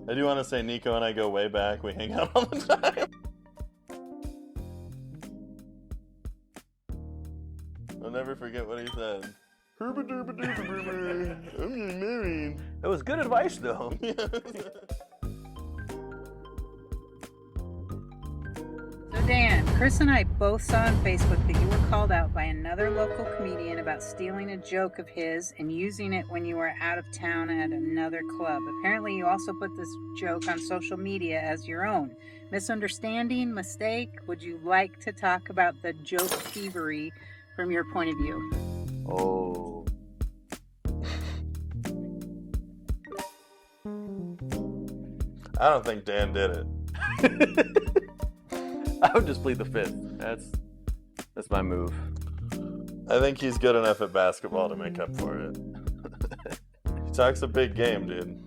I do want to say Niko and I go way back. We hang out all the time. I'll never forget what he said. I'm getting married. That was good advice, though. So Dan, Chris and I both saw on Facebook that you were called out by another local comedian about stealing a joke of his and using it when you were out of town at another club. Apparently you also put this joke on social media as your own. Misunderstanding? Mistake? Would you like to talk about the joke thievery from your point of view? Oh. I don't think Dan did it. I would just plead the fifth. That's my move. I think he's good enough at basketball to make up for it. He talks a big game, dude.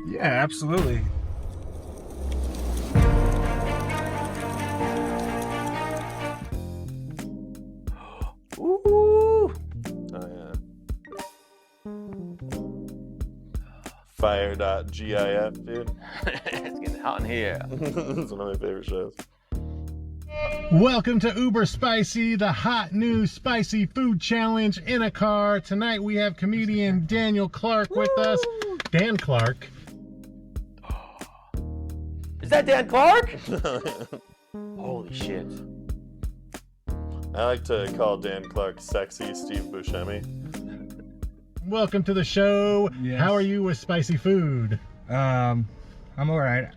Yeah, absolutely. Ooh. Oh, yeah. Fire.gif, dude. It's getting hot in here. It's one of my favorite shows. Welcome to Uber Spicy, the hot new spicy food challenge in a car. Tonight we have comedian Daniel Clark with us. Dan Clark. Is that Dan Clark? Holy shit. I like to call Dan Clark sexy Steve Buscemi. Welcome to the show. Yes. How are you with spicy food? I'm all right.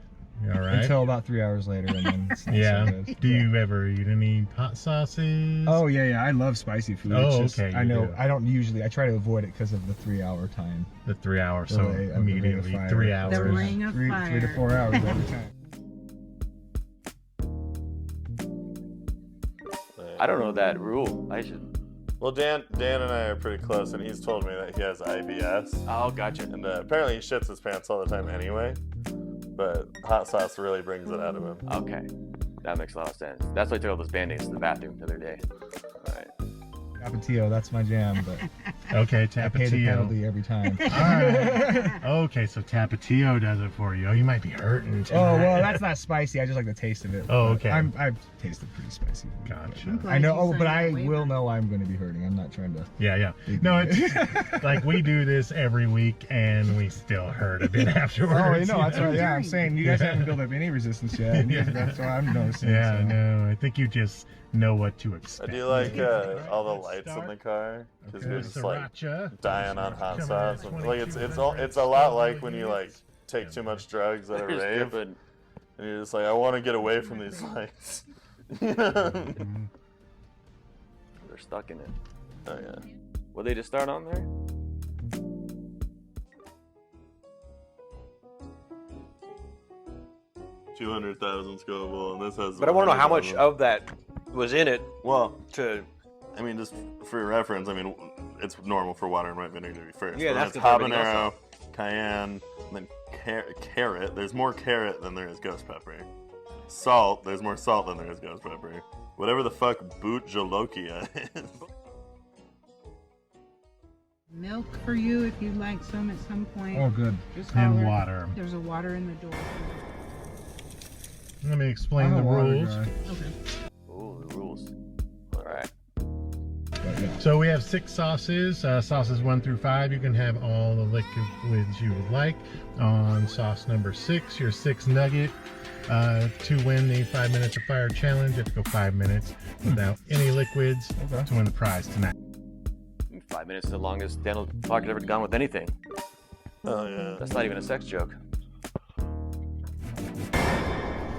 You all right? Until about 3 hours later, and then it's not Yeah. so good. Do you ever eat any hot sauces? Oh yeah. I love spicy food. Oh, It's just, okay, I you know. do. I don't usually. I try to avoid it because of the 3 hour time. The 3 hours, so The ring of immediately fire. 3 hours. The ring of fire. 3 to 4 hours every time. I don't know that rule. I should. Well, Dan and I are pretty close, and he's told me that he has IBS. Oh, gotcha. And apparently he shits his pants all the time anyway. But hot sauce really brings it out of him. Okay. That makes a lot of sense. That's why I took all those band-aids to the bathroom the other day. All right. Tapatio, that's my jam, but Okay, I pay the Tapatio. penalty every time. All right. Okay, so Tapatio does it for you. Oh, you might be hurting tonight. Oh well, that's not spicy. I just like the taste of it. Oh, But okay. I've tasted pretty spicy. Gotcha. I know. Oh, you but signed I that waiver. will know I'm going to be hurting. I'm not trying to. Yeah. No, it's like we do this every week and we still hurt a bit afterwards. Oh, you know, that's right. Yeah, I'm During. saying you guys haven't built up any resistance yet. And that's what I'm noticing. Yeah, so. no, I think you just know what to I expect. do like all the lights in the car because Okay. you're just like Sriracha. dying on hot Coming sauce. at Like it's 2200. a lot like when you like take too much drugs at a There's rave, different- and you're just like, I want to get away from these lights. Oh They're stuck in it. yeah. Will they just start on there? $200,000 Scoville, and this has. But I want to know how much 100,000. of that was in it Well, to. I mean, just for reference, I mean, it's normal for water and white vinegar to be first. Yeah, But that's it's the everything habanero, else. cayenne, and then carrot. There's more carrot than there is ghost pepper. Salt. There's more salt than there is ghost pepper. Whatever the fuck boot jolokia is. Milk for you if you'd like some at some point. Oh, good. Just And holler. water. There's a water in the door. Let me explain I'm the a water rules. guy. Okay. Ooh, the rules. All right. But yeah. So we have 6 sauces, sauces 1 through 5. You can have all the liquids you would like. On sauce number 6, your 6 nugget. To win the 5 minutes of fire challenge, you have to go 5 minutes without any liquids Okay. to win the prize tonight. 5 minutes is the longest Daniel Clark has ever gone with anything. Oh yeah. That's not even a sex joke.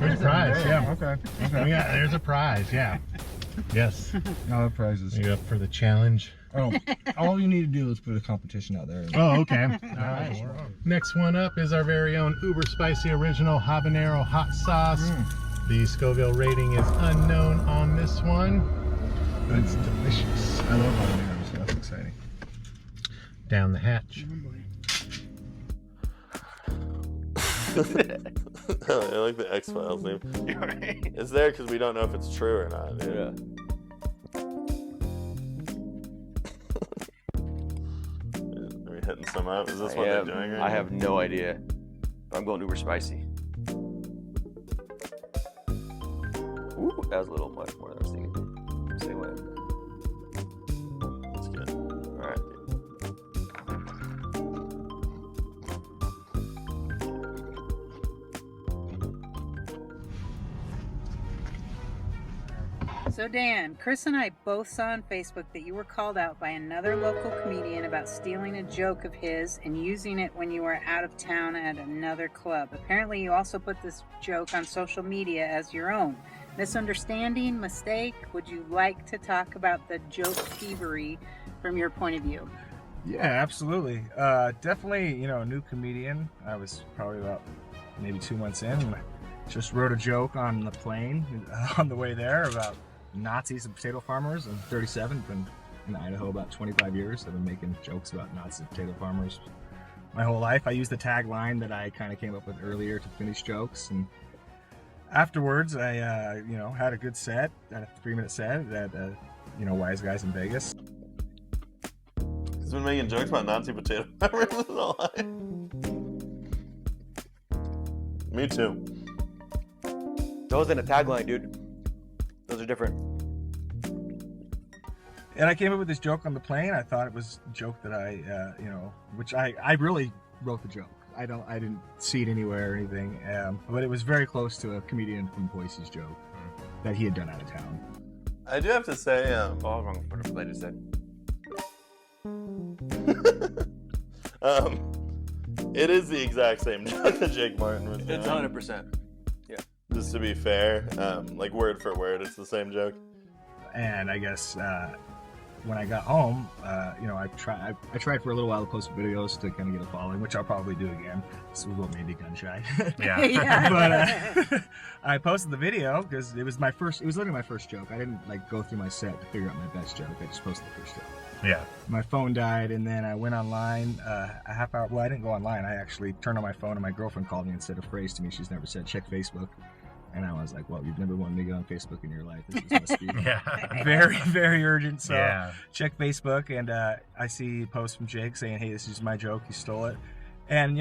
There's a prize, yeah. Okay. Oh, yeah, there's a prize, yeah. Yes. No, the prizes. You up for the challenge? Oh, all you need to do is put a competition out there. Oh, okay. All right. Next one up is our very own Uber Spicy Original Habanero Hot Sauce. The Scoville rating is unknown on this one, but it's delicious. I love habaneros, so that's exciting. Down the hatch. I like the X-Files name. You're right. It's there because we don't know if it's true or not. Dude. Yeah. Are we hitting some up? Is this what they're doing right I now? have no idea. I'm going uber spicy. Ooh, that was a little much more than I was thinking. Same way. That's good. All right. So Dan, Chris and I both saw on Facebook that you were called out by another local comedian about stealing a joke of his and using it when you were out of town at another club. Apparently you also put this joke on social media as your own. Misunderstanding, mistake? Would you like to talk about the joke thievery from your point of view? Yeah, absolutely. Definitely, a new comedian. I was probably about maybe 2 months in. And I just wrote a joke on the plane on the way there about Nazis and potato farmers. I'm 37, been in Idaho about 25 years. I've been making jokes about Nazis and potato farmers my whole life. I used the tagline that I kind of came up with earlier to finish jokes, and afterwards I had a good set, had a 3-minute set at Wise Guys in Vegas. He's been making jokes about Nazi potato farmers his whole life. Me too. Those in a tagline, dude. Those are different. And I came up with this joke on the plane. I thought it was a joke that which I really wrote the joke. I didn't see it anywhere or anything, but it was very close to a comedian from Boise's joke that he had done out of town. I do have to say, All wrong for the play to say. it is the exact same joke that Jake Martin was doing. It's 100%. Just to be fair, like word for word, it's the same joke. And I guess when I got home, I tried for a little while to post videos to kind of get a following, which I'll probably do again. This was what made me gun shy. Yeah. But I posted the video because it was literally my first joke. I didn't go through my set to figure out my best joke. I just posted the first joke. Yeah. My phone died, and then I went online a half hour. Well, I didn't go online. I actually turned on my phone, and my girlfriend called me and said a phrase to me she's never said: check Facebook. And I was like, well, you've never wanted me to go on Facebook in your life. This must be very, very urgent. So check Facebook, and I see a post from Jake saying, hey, this is my joke. He stole it. And,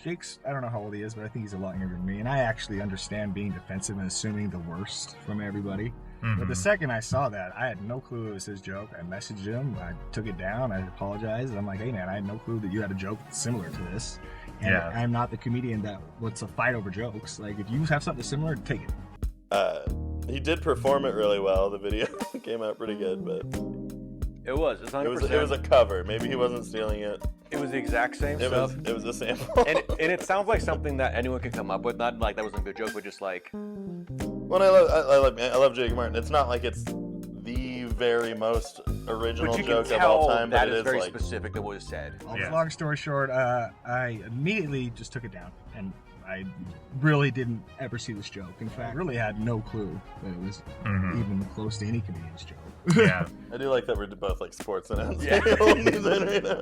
Jake's, I don't know how old he is, but I think he's a lot younger than me. And I actually understand being defensive and assuming the worst from everybody. Mm-hmm. But the second I saw that, I had no clue it was his joke. I messaged him. I took it down. I apologized. I'm like, hey, man, I had no clue that you had a joke similar to this. And I'm not the comedian that wants to fight over jokes. Like, if you have something similar, take it. He did perform it really well. The video came out pretty good, but it was. It's 100%. It was a cover. Maybe he wasn't stealing it. It was the exact same stuff. It was a sample. and it sounds like something that anyone could come up with. Not like that wasn't a good joke, but just like. Well, I love Jake Martin. It's not like it's the very most original joke of all time, that but it is is very like specific to what was said. Long story short, I immediately just took it down, and I really didn't ever see this joke. In fact, I really had no clue that it was even close to any comedian's joke. Yeah. I do like that we're both like sports announcers. Yeah. Right now.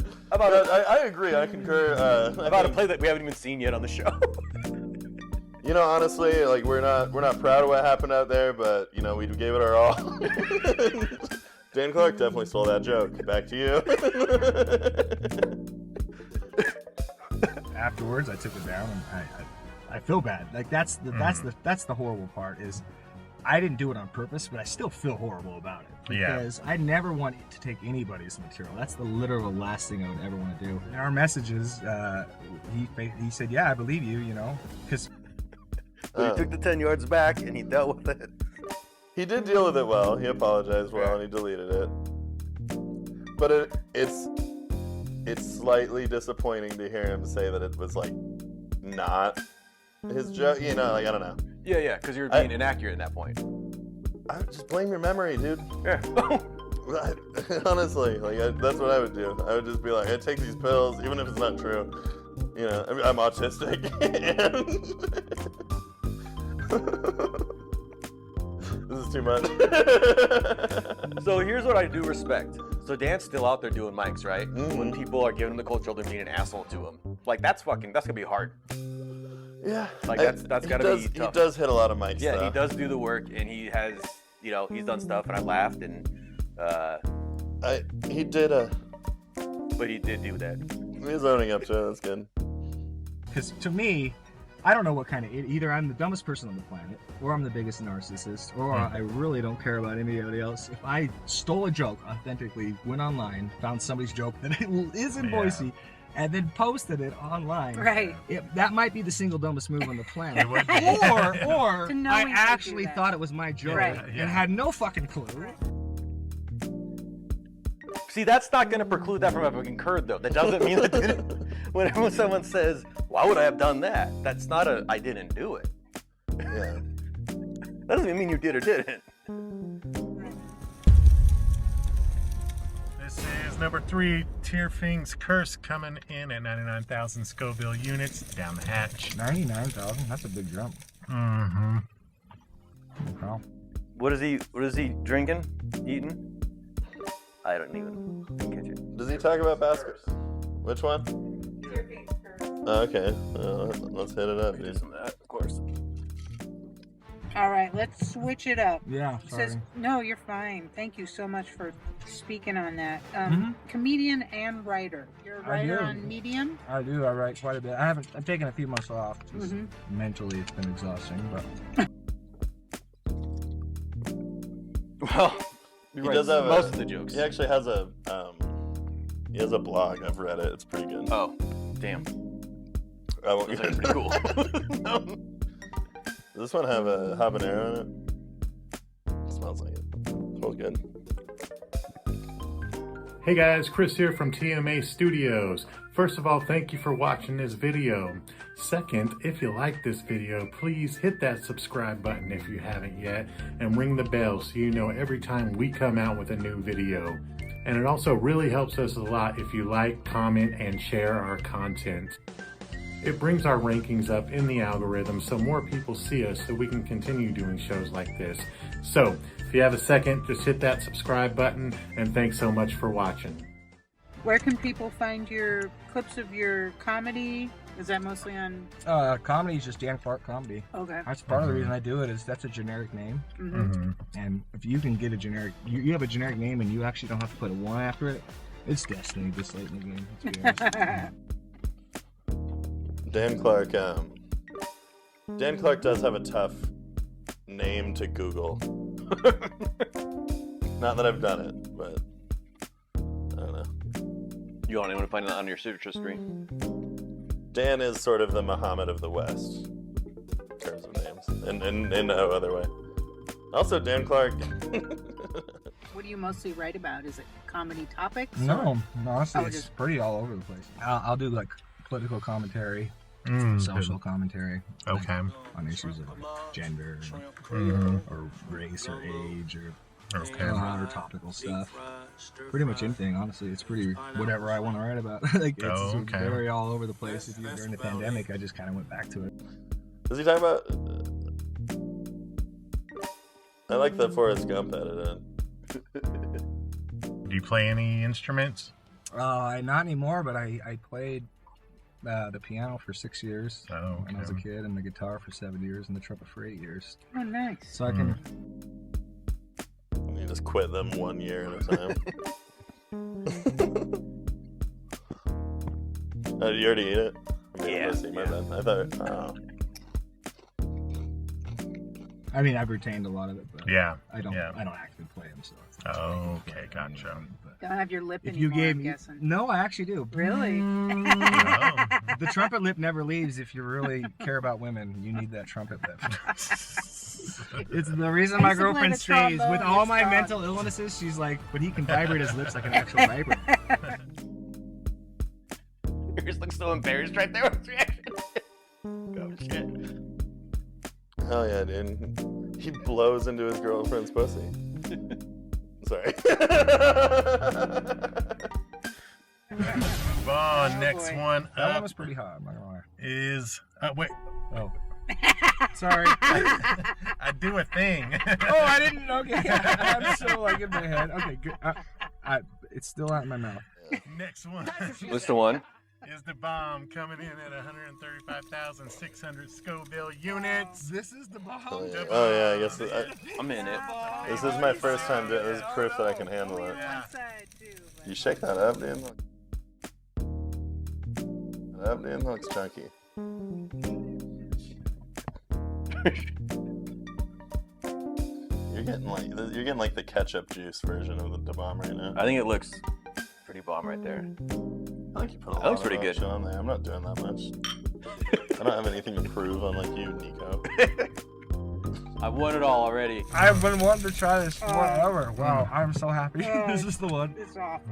I agree. I concur. About a play that we haven't even seen yet on the show. Honestly, like we're not proud of what happened out there, but we gave it our all. Dan Clark definitely stole that joke. Back to you. Afterwards, I took it down, and I feel bad. Like that's the horrible part is I didn't do it on purpose, but I still feel horrible about it because I never want to take anybody's material. That's the literal last thing I would ever want to do. In our messages, he said, "Yeah, I believe you," because. He took the 10 yards back and he dealt with it. He did deal with it well. He apologized well and he deleted it. But it's slightly disappointing to hear him say that it was like not his joke. I don't know. Yeah, because you're being inaccurate at that point. I just blame your memory, dude. Yeah. Honestly, that's what I would do. I would just be like, I take these pills, even if it's not true. I'm autistic. This is too much. So here's what I do respect. So Dan's still out there doing mics, right? Mm-hmm. When people are giving him the cold shoulder, being an asshole to him. Like that's gonna be hard. Yeah. Like that's gotta be tough. He does hit a lot of mics. Yeah, though. he does do the work, and he has, he's done stuff, and I laughed, and he did but he did do that. He's owning up to it. That's good. Because to me, I don't know what kind of either I'm the dumbest person on the planet, or I'm the biggest narcissist, or I really don't care about anybody else. If I stole a joke authentically, went online, found somebody's joke that is in Boise, and then posted it online, Right. That might be the single dumbest move on the planet. It would be. or To knowing I to do actually that. thought it was my joke Right. and had no fucking clue. See, that's not going to preclude that from having occurred, though. That doesn't mean that when someone says, "Why would I have done that?" That's not a "I didn't do it." Yeah. That doesn't even mean you did or didn't. This is number 3, Tierfing's Curse, coming in at 99,000 Scoville units down the hatch. 99,000. That's a big jump. Mm-hmm. Wow. What is he drinking? Eating? I don't even catch it. Does he talk about baskets? Which one? Oh, okay. Let's hit it up, Do dude. some of that, of course. All right, let's switch it up. Yeah. It Sorry. says, no, you're fine. Thank you so much for speaking on that. Mhm. Comedian and writer. You're a I writer do. on Medium? I do. I write quite a bit. I've taken a few months off. Just Mhm. mentally, it's been exhausting. But Well, He does have most of the jokes. He actually has a blog. I've read it. It's pretty good. Oh, damn. I won't That's get pretty cool. Does this one have a habanero in it? Smells like it. Smells good. Hey guys, Chris here from TMA Studios. First of all, thank you for watching this video. Second, if you like this video, please hit that subscribe button if you haven't yet, and ring the bell so you know every time we come out with a new video. And it also really helps us a lot if you like, comment, and share our content. It brings our rankings up in the algorithm so more people see us so we can continue doing shows like this. So, if you have a second, just hit that subscribe button, and thanks so much for watching. Where can people find your clips of your comedy? Is that mostly on? comedy is just Dan Clark Comedy. Okay. That's part of the reason I do it. Is that's a generic name, Mm-hmm. and if you can get a generic, you have a generic name, and you actually don't have to put a 1 after it. It's destiny this late in the game. Let's be honest. Dan Clark. Dan Clark does have a tough name to Google. Not that I've done it, but I don't know. You want anyone to find that on your search history? Dan is sort of the Muhammad of the West in terms of names, and in no other way. Also, Dan Clark. What do you mostly write about? Is it comedy topics? No, honestly, Oh, it's just- pretty all over the place. I'll do like political commentary, social commentary, like, Okay. on issues of gender or race or age or Okay. other topical stuff. Pretty much anything, honestly. It's pretty whatever I want to write about. Like it's Oh, okay. very all over the place. During the pandemic, I just kind of went back to it. Does he talk about? I like the Forrest Gump edit. Do you play any instruments? Not anymore, but I played the piano for 6 years Oh, when I was a okay. kid, and the guitar for 7 years, and the trumpet for 8 years. Oh, nice. So I can. You just quit them 1 year at a time. Oh, did you already eat it? Yeah, Pussy, my yeah. bad. I thought. Oh. I mean, I've retained a lot of it, but Yeah. I don't. Yeah. I don't actually play them, so. It's Oh, okay, gotcha. But Don't have your lip if anymore, you gave I'm me, guessing. no, I actually do. Really? Oh. The trumpet lip never leaves. If you really care about women, you need that trumpet lip. It's the reason my I used to play girlfriend the stays. trombone, With all it's my gone. mental illnesses, she's like, but he can vibrate his lips like an actual vibrator. Yours looks so embarrassed right there with his reaction. Oh, shit. Hell yeah, dude. He blows into his girlfriend's pussy. Sorry. Move on. Oh, Next boy. one That one up was pretty hot. I'm not gonna lie. is. Wait. Oh, sorry. I do a thing. Oh, I didn't. Okay, I'm so like in my head. Okay, good. It's still out in my mouth. Next one What's the one? is the bomb, coming in at 135,600 Scoville units. This is the bomb. Oh yeah, I guess I'm in it. this is my first time doing. This is proof that I can handle it. Yeah. Side too, but- You shake that up, dude. That up, dude. Looks chunky. You're getting like the ketchup juice version of the bomb right now. I think it looks pretty bomb right there. I think you put a lot looks of pretty good. option on there. I'm not doing that much. I don't have anything to prove, unlike you, Nico. I've won it all already. I've been wanting to try this forever. Wow, I'm so happy. This is the one. It's awful.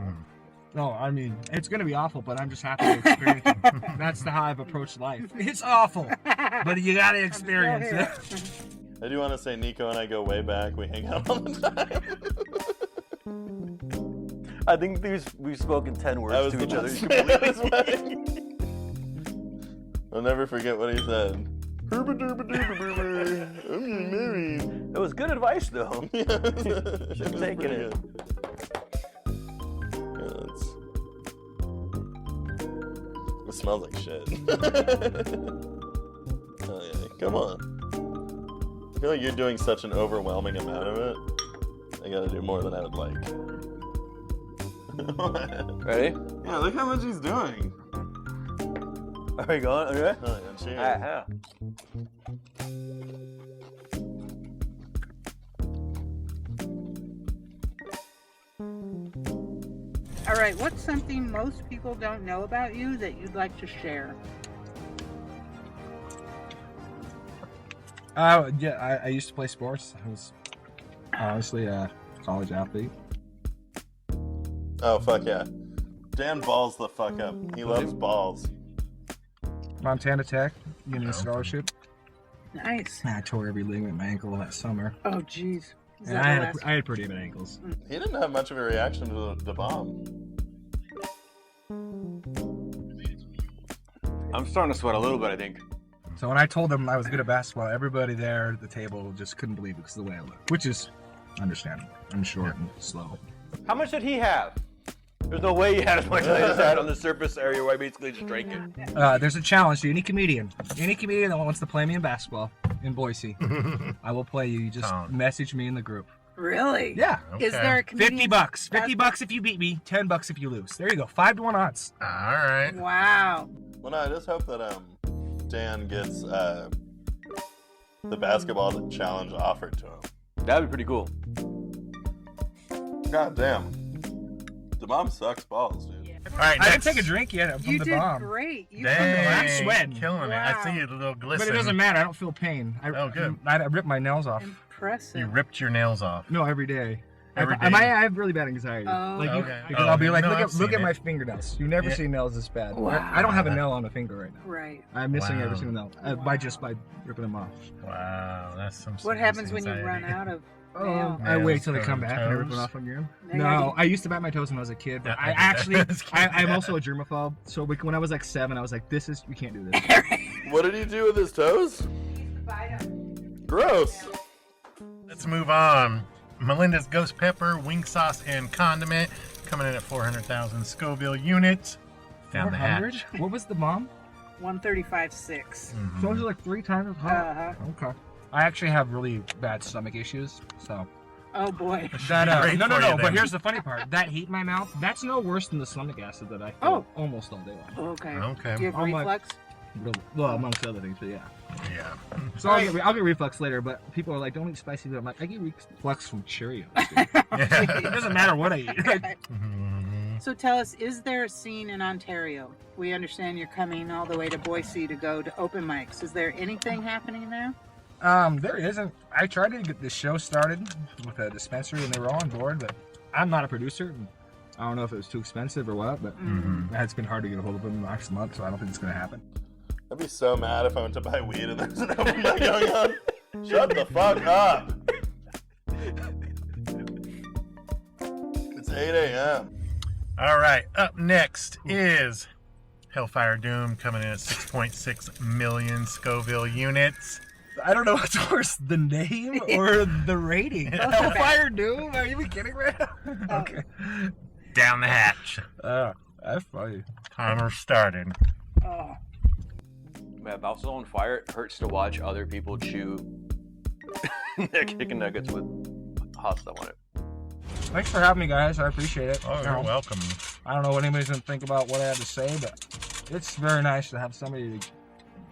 No, I mean, it's going to be awful, but I'm just happy to experience it. That's how I've approached life. It's awful, but you got to experience it. I do want to say Nico and I go way back. We hang out all the time. I think we've spoken 10 words to each other. I'll never forget what he said. I'm getting married. It was good advice, though. Should taken it. It smells like shit. Oh yeah, come on. I feel like you're doing such an overwhelming amount of it. I gotta do more than I would like. Ready? Yeah, look how much he's doing. Are we going? Okay. Oh yeah, cheers. Yeah. All right, what's something most people don't know about you that you'd like to share? Yeah, I used to play sports. I was honestly a college athlete. Oh fuck yeah. Dan balls the fuck up. He loves balls. Montana Tech, gave me a scholarship. Nice. I tore every ligament in my ankle that summer. Oh, jeez. Is And that I the had, last- I had pretty good ankles. He didn't have much of a reaction to the bomb. I'm starting to sweat a little bit, I think. So when I told them I was good at basketball, everybody there at the table just couldn't believe it because of the way I looked, which is understandable. I'm short and slow. How much did he have? There's no way he had as much as I just had on the surface area where I basically just drank it. There's a challenge to any comedian that wants to play me in basketball in Boise. I will play you. You just message me in the group. Really? Yeah. Is there a comedian? $50. $50 if you beat me. $10 if you lose. There you go. 5-to-1 odds. All right. Wow. Well, no, I just hope that Dan gets the basketball challenge offered to him. That'd be pretty cool. God damn. The bomb sucks balls, dude. All right, I didn't next. take a drink yet from You the did bomb. great. You Dang, I'm sweating. killing it. I Wow. see it a little glisten. But it doesn't matter. I don't feel pain. Oh, good. I ripped my nails off. Impressive. You ripped your nails off. No, every day. Every I day. have really bad anxiety. Oh. Okay. Because Oh, I'll be like, no, look I've at seen my it. fingernails. You never Yeah. see nails this bad. Wow. I don't have a nail on a finger right now. Right. I'm missing Wow. every single nail by ripping them off. Wow, that's some. What serious happens when you anxiety. run out of Oh, nails? I wait Nails till they come covered back and I rip toes? it off again. They No, already- I used to bite my toes when I was a kid, but Yeah, I I did actually, that as a kid. I'm also a germaphobe. So when I was like 7, I was like, you can't do this. What did he do with his toes? Gross. Let's move on. Melinda's Ghost Pepper, Wing Sauce, and Condiment coming in at 400,000 Scoville units. Down the 400? hatch. What was the bomb? 135.6. Mhm. So it was like 3 times as hot. Uh-huh. Okay. I actually have really bad stomach issues, so Oh boy. that Great no, for you but then. here's the funny part. That heat in my mouth, that's no worse than the stomach acid that I feel Oh. almost all day long. Okay. Okay. Do you have I'm like- reflux? Well, amongst other things, but yeah. Yeah. So I'll get reflux later, but people are like, don't eat spicy food. I'm like, I get reflux from Cheerios. Dude. It doesn't matter what I eat. Mhm. So tell us, is there a scene in Ontario? We understand you're coming all the way to Boise to go to open mics. Is there anything happening there? There isn't. I tried to get this show started with a dispensary, and they were all on board, but I'm not a producer. And I don't know if it was too expensive or what, but it's been hard to get a hold of them last month, so I don't think it's going to happen. I'd be so mad if I went to buy weed and there's an open mic going on. Shut the fuck up. It's 8 a.m. All right. Up next is Hellfire Doom coming in at 6.6 million Scoville units. I don't know what's worse, the name or the rating. Hellfire Doom? Are you even kidding right now? Okay. Down the hatch. That's funny. Timer started. Oh. Man, Mouth's on fire. It hurts to watch other people chew chicken nuggets with hot stuff on it. Thanks for having me, guys. I appreciate it. Oh, you're welcome. I don't know what anybody's going to think about what I had to say, but it's very nice to have somebody to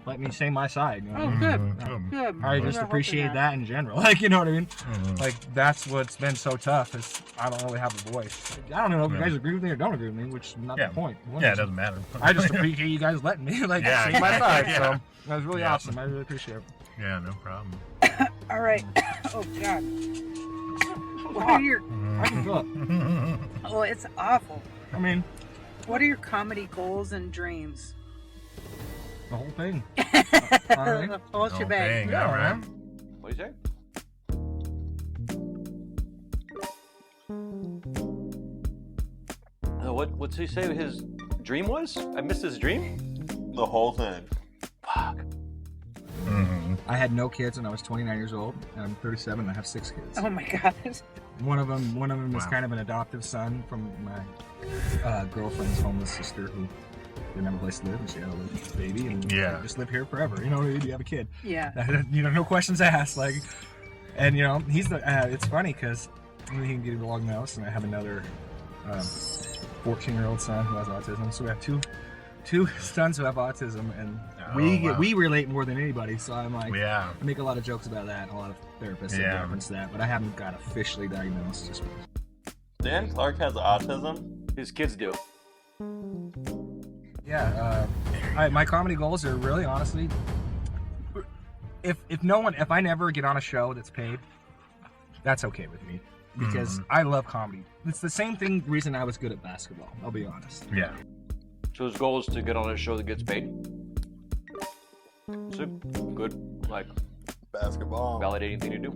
let me say my side. You know? Oh, good. Mhm. Good. I just We're appreciate hoping that in general. Like, you know what I mean? Mhm. Like, that's what's been so tough is I don't really have a voice. Like, I don't know if you Yeah. guys agree with me or don't agree with me, which is not Yeah. the point. One Yeah, it is- doesn't matter. I just appreciate you guys letting me like Yeah. say my side. Yeah. So that was really Yeah. awesome. I really appreciate it. Yeah, no problem. All right. Oh God. What are your? I can feel it. Oh, it's awful. I mean, What are your comedy goals and dreams? the whole thing. The whole Oh, shebang. dang, Yeah, all right. man. What do you say? What's he say his dream was? I missed his dream? The whole thing. Fuck. Mhm. I had no kids when I was 29 years old, and I'm 37 and I have 6 kids. Oh my God. One of them is Wow. kind of an adoptive son from my girlfriend's homeless sister who didn't have a place to live, and she had a little baby, and Yeah. just live here forever. You know, you have a kid. Yeah. You know, no questions asked. Like, and you know, he's the. It's funny because he can get along the house, and I have another 14-year-old son who has autism. So we have two sons who have autism, and Oh, wow. we relate more than anybody. So I'm like, Yeah. I make a lot of jokes about that. And a lot of therapists have Yeah. referenced that, but I haven't got officially diagnosed. Just Dan Clark has autism. His kids do. yeah. My comedy goals are really honestly, if I never get on a show that's paid, that's okay with me because I love comedy. It's the same reason I was good at basketball. I'll be honest. Yeah. So his goal is to get on a show that gets paid. It's a good, like, Basketball. validating thing to do.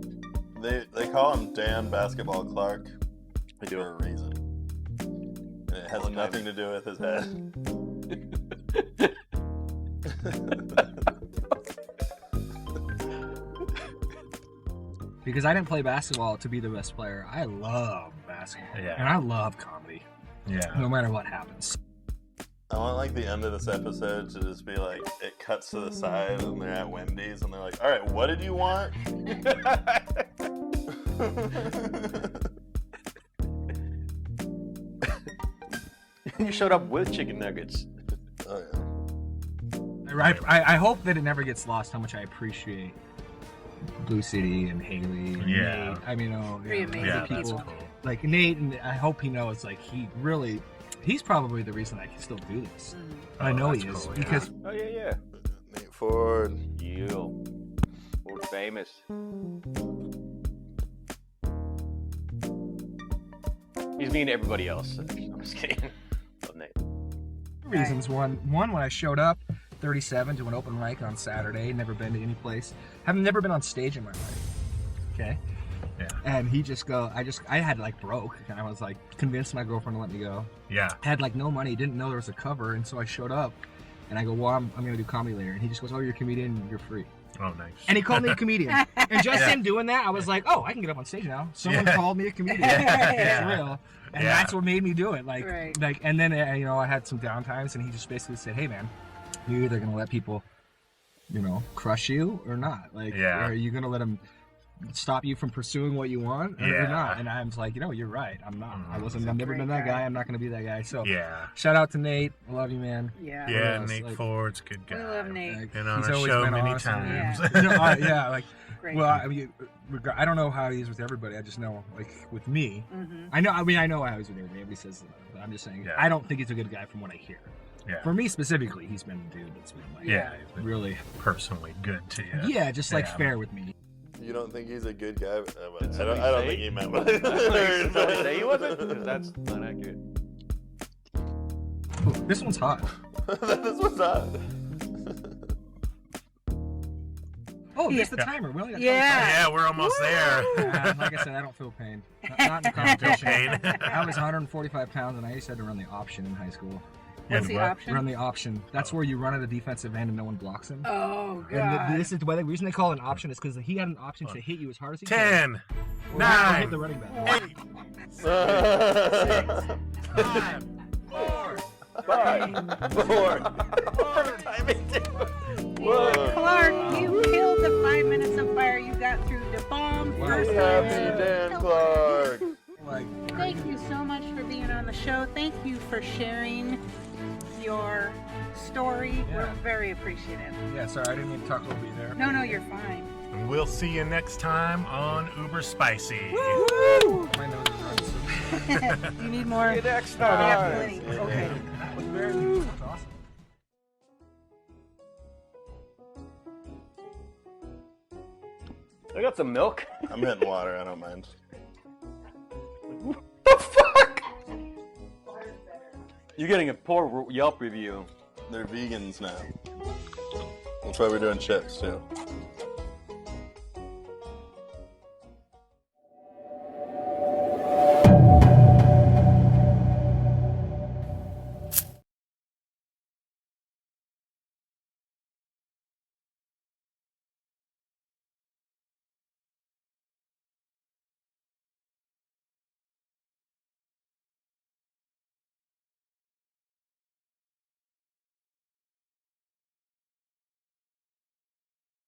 They call him Dan Basketball Clark I do. for a reason. And it has All the time. nothing to do with his head. Because I didn't play basketball to be the best player. I love basketball. Yeah. And I love comedy, Yeah. no matter what happens. I want like the end of this episode to just be like it cuts to the side and they're at Wendy's and they're like, all right, what did you want? You showed up with chicken nuggets. Oh yeah. I hope that it never gets lost how much I appreciate Blue City and Haley and Yeah. Nate. I mean, Pretty amazing Yeah, people. that's cool. like Nate, and I hope he knows, like, he's probably the reason I can still do this. Mm. I know he that's is, cool, yeah. because Oh, yeah. Nate Ford. You. We're famous. He's mean to everybody else. I'm just kidding. Love Nate. two reasons. One, when I showed up 37 to an open mic on Saturday, never been to any place, have never been on stage in my life. Okay. Yeah. And he just I had like broke, and I was like convinced my girlfriend to let me go. Yeah. Had like no money, didn't know there was a cover, and so I showed up, and I go, well, I'm gonna do comedy later, and he just goes, oh, you're a comedian, you're free. Oh, nice. And he called me a comedian. And just Yeah. him doing that, I was like, oh, I can get up on stage now. Someone Yeah. called me a comedian. Yeah. It's real. And Yeah. that's what made me do it. Like, Right. and then, you know, I had some downtimes, and he just basically said, hey, man, you're either going to let people, you know, crush you or not. Like, Yeah. are you going to let them stop you from pursuing what you want or Yeah. not? And I was like, you know, you're right. I'm not. Mhm. I've never Great been that guy. guy. I'm not going to be that guy. So Yeah. shout out to Nate. I love you, man. Yeah. Yeah, else? Nate Like- Ford's a good guy. We love Nate. Like, Been on he's our always show been many awesome. times. No, yeah, like, Great. well, I mean, I don't know how he is with everybody. I just know, like, with me, Mhm. I know how he is with everybody. Everybody says that, but I'm just saying, Yeah. I don't think he's a good guy from what I hear. Yeah. For me specifically, he's been a dude that's been like, Yeah. he's been really, personally good to you. yeah, just like Yeah. fair with me. You don't think he's a good guy? Did I somebody don't say? think he meant what Did somebody say he wasn't? 'Cause that's not accurate. Ooh, this one's hot. This was not. Oh, Yeah. there's the timer. We only got Yeah. Yeah, we're almost there. Like I said, I don't feel pain. Not in the competition. Pain. I was 145 pounds, and I used to have to run the option in high school. What's the what? option? Run the option. That's where you run at a defensive end and no one blocks him. Oh And God. this is the reason they call it an option is because he had an option to hit you as hard as he could. 10, Or 9, hit the running back. 8, 5, 5, 4, 5, 4. Clark, you killed the 5 minutes of fire. You got through the bomb. Wow. First Happy time. Dan Clark. Like, Thank you so much for being on the show. Thank you for sharing your story. Yeah. We're very appreciative. Yeah, sorry, I didn't mean to talk over you there. No, you're fine. And we'll see you next time on Uber Spicy. Woo! My nose is running so You need more? See you next Oh, we have time. plenty. Okay. That was very That's awesome. I got some milk. I'm hitting water. I don't mind. The fuck? You're getting a poor Yelp review. They're vegans now. That's why we're doing chips too.